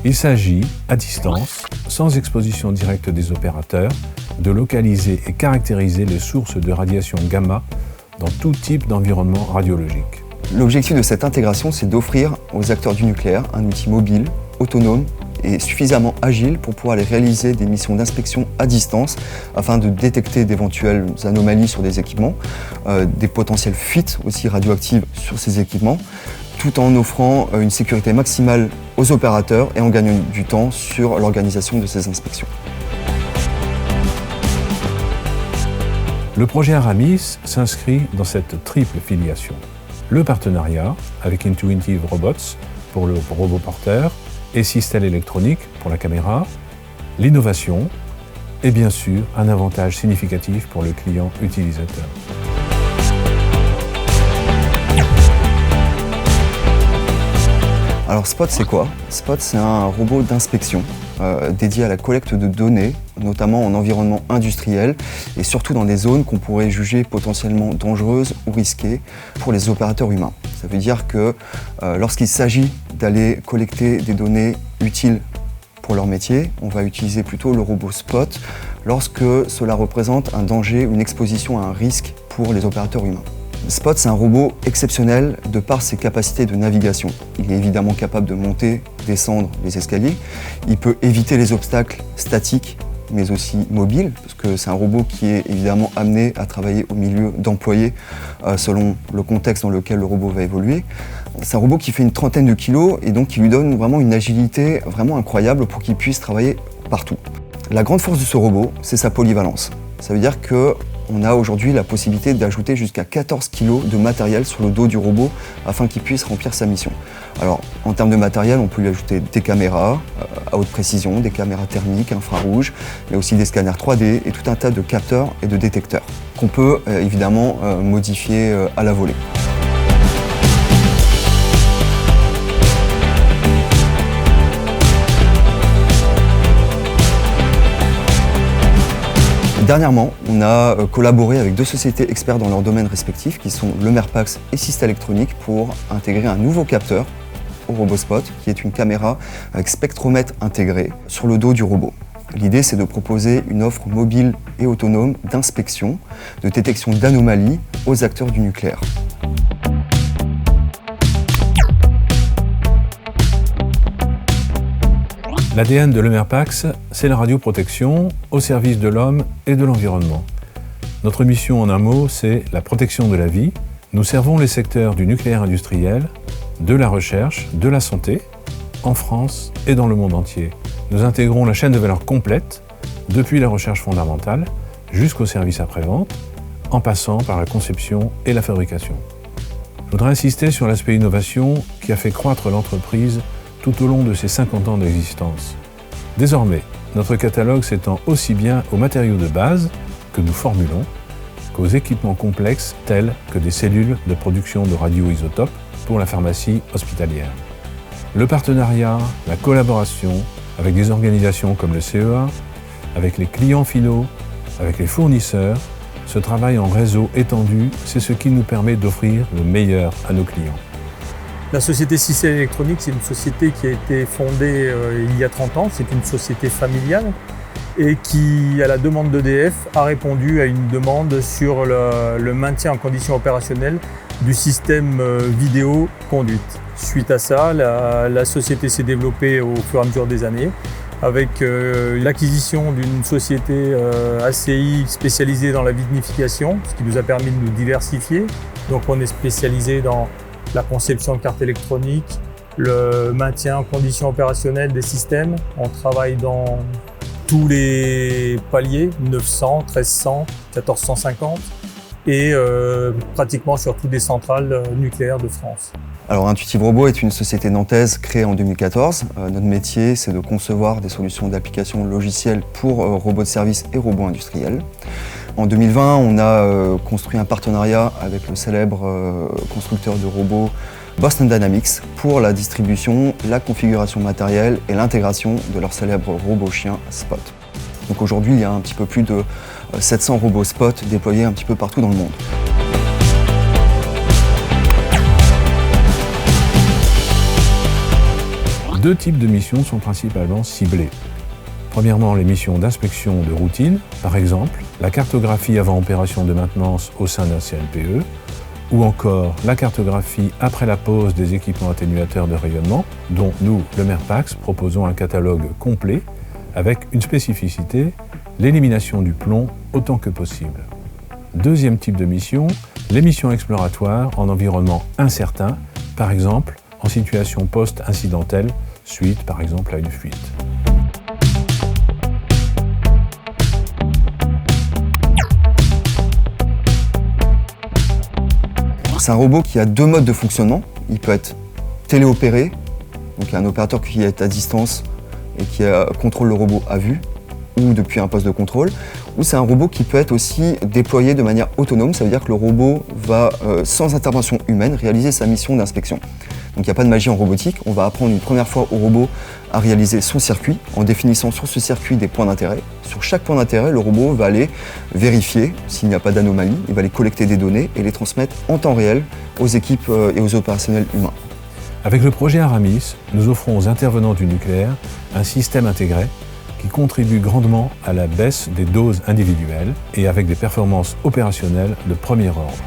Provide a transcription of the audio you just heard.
Il s'agit, à distance, sans exposition directe des opérateurs, de localiser et caractériser les sources de radiation gamma dans tout type d'environnement radiologique. L'objectif de cette intégration, c'est d'offrir aux acteurs du nucléaire un outil mobile, autonome et suffisamment agile pour pouvoir aller réaliser des missions d'inspection à distance afin de détecter d'éventuelles anomalies sur des équipements, des potentielles fuites aussi radioactives sur ces équipements, tout en offrant une sécurité maximale aux opérateurs et en gagnant du temps sur l'organisation de ces inspections. Le projet Aramis s'inscrit dans cette triple filiation. Le partenariat avec Intuitive Robots pour le robot porteur et Systel Electronic pour la caméra, l'innovation et bien sûr un avantage significatif pour le client utilisateur. Alors Spot, c'est quoi? Spot, c'est un robot d'inspection dédié à la collecte de données, notamment en environnement industriel et surtout dans des zones qu'on pourrait juger potentiellement dangereuses ou risquées pour les opérateurs humains. Ça veut dire que lorsqu'il s'agit d'aller collecter des données utiles pour leur métier, on va utiliser plutôt le robot Spot lorsque cela représente un danger, une exposition à un risque pour les opérateurs humains. Spot, c'est un robot exceptionnel de par ses capacités de navigation. Il est évidemment capable de monter, descendre les escaliers. Il peut éviter les obstacles statiques, mais aussi mobiles, parce que c'est un robot qui est évidemment amené à travailler au milieu d'employés selon le contexte dans lequel le robot va évoluer. C'est un robot qui fait une trentaine de kilos et donc qui lui donne vraiment une agilité vraiment incroyable pour qu'il puisse travailler partout. La grande force de ce robot, c'est sa polyvalence. Ça veut dire qu'on a aujourd'hui la possibilité d'ajouter jusqu'à 14 kg de matériel sur le dos du robot afin qu'il puisse remplir sa mission. Alors, en termes de matériel, on peut lui ajouter des caméras à haute précision, des caméras thermiques, infrarouges, mais aussi des scanners 3D et tout un tas de capteurs et de détecteurs qu'on peut évidemment modifier à la volée. Dernièrement, on a collaboré avec deux sociétés expertes dans leur domaine respectif qui sont le Merpax et Systel Electronic pour intégrer un nouveau capteur au robot Spot qui est une caméra avec spectromètre intégré sur le dos du robot. L'idée, c'est de proposer une offre mobile et autonome d'inspection, de détection d'anomalies aux acteurs du nucléaire. L'ADN de l'Emerpax, c'est la radioprotection au service de l'homme et de l'environnement. Notre mission en un mot, c'est la protection de la vie. Nous servons les secteurs du nucléaire industriel, de la recherche, de la santé, en France et dans le monde entier. Nous intégrons la chaîne de valeur complète, depuis la recherche fondamentale jusqu'au service après-vente, en passant par la conception et la fabrication. Je voudrais insister sur l'aspect innovation qui a fait croître l'entreprise tout au long de ses 50 ans d'existence. Désormais, notre catalogue s'étend aussi bien aux matériaux de base que nous formulons qu'aux équipements complexes tels que des cellules de production de radioisotopes pour la pharmacie hospitalière. Le partenariat, la collaboration avec des organisations comme le CEA, avec les clients finaux, avec les fournisseurs, ce travail en réseau étendu, c'est ce qui nous permet d'offrir le meilleur à nos clients. La société Systel Electronic, c'est une société qui a été fondée il y a 30 ans. C'est une société familiale et qui, à la demande d'EDF, a répondu à une demande sur le maintien en condition opérationnelle du système vidéo conduite. Suite à ça, la société s'est développée au fur et à mesure des années avec l'acquisition d'une société ACI spécialisée dans la vinification, ce qui nous a permis de nous diversifier. Donc on est spécialisé dans la conception de cartes électroniques, le maintien en condition opérationnelle des systèmes. On travaille dans tous les paliers, 900, 1300, 1450 et pratiquement sur toutes les centrales nucléaires de France. Alors Intuitive Robots est une société nantaise créée en 2014. Notre métier, c'est de concevoir des solutions d'application logicielle pour robots de service et robots industriels. En 2020, on a construit un partenariat avec le célèbre constructeur de robots Boston Dynamics pour la distribution, la configuration matérielle et l'intégration de leur célèbre robot chien Spot. Donc aujourd'hui, il y a un petit peu plus de 700 robots Spot déployés un petit peu partout dans le monde. Deux types de missions sont principalement ciblées. Premièrement, les missions d'inspection de routine, par exemple la cartographie avant opération de maintenance au sein d'un CNPE, ou encore la cartographie après la pose des équipements atténuateurs de rayonnement, dont nous, le MERPAX, proposons un catalogue complet avec une spécificité, l'élimination du plomb autant que possible. Deuxième type de mission, les missions exploratoires en environnement incertain, par exemple en situation post-incidentelle, suite par exemple à une fuite. C'est un robot qui a deux modes de fonctionnement. Il peut être téléopéré, donc il y a un opérateur qui est à distance et qui contrôle le robot à vue ou depuis un poste de contrôle. Ou c'est un robot qui peut être aussi déployé de manière autonome, ça veut dire que le robot va, sans intervention humaine, réaliser sa mission d'inspection. Donc il n'y a pas de magie en robotique, on va apprendre une première fois au robot à réaliser son circuit en définissant sur ce circuit des points d'intérêt. Sur chaque point d'intérêt, le robot va aller vérifier s'il n'y a pas d'anomalie, il va aller collecter des données et les transmettre en temps réel aux équipes et aux opérationnels humains. Avec le projet Aramis, nous offrons aux intervenants du nucléaire un système intégré qui contribue grandement à la baisse des doses individuelles et avec des performances opérationnelles de premier ordre.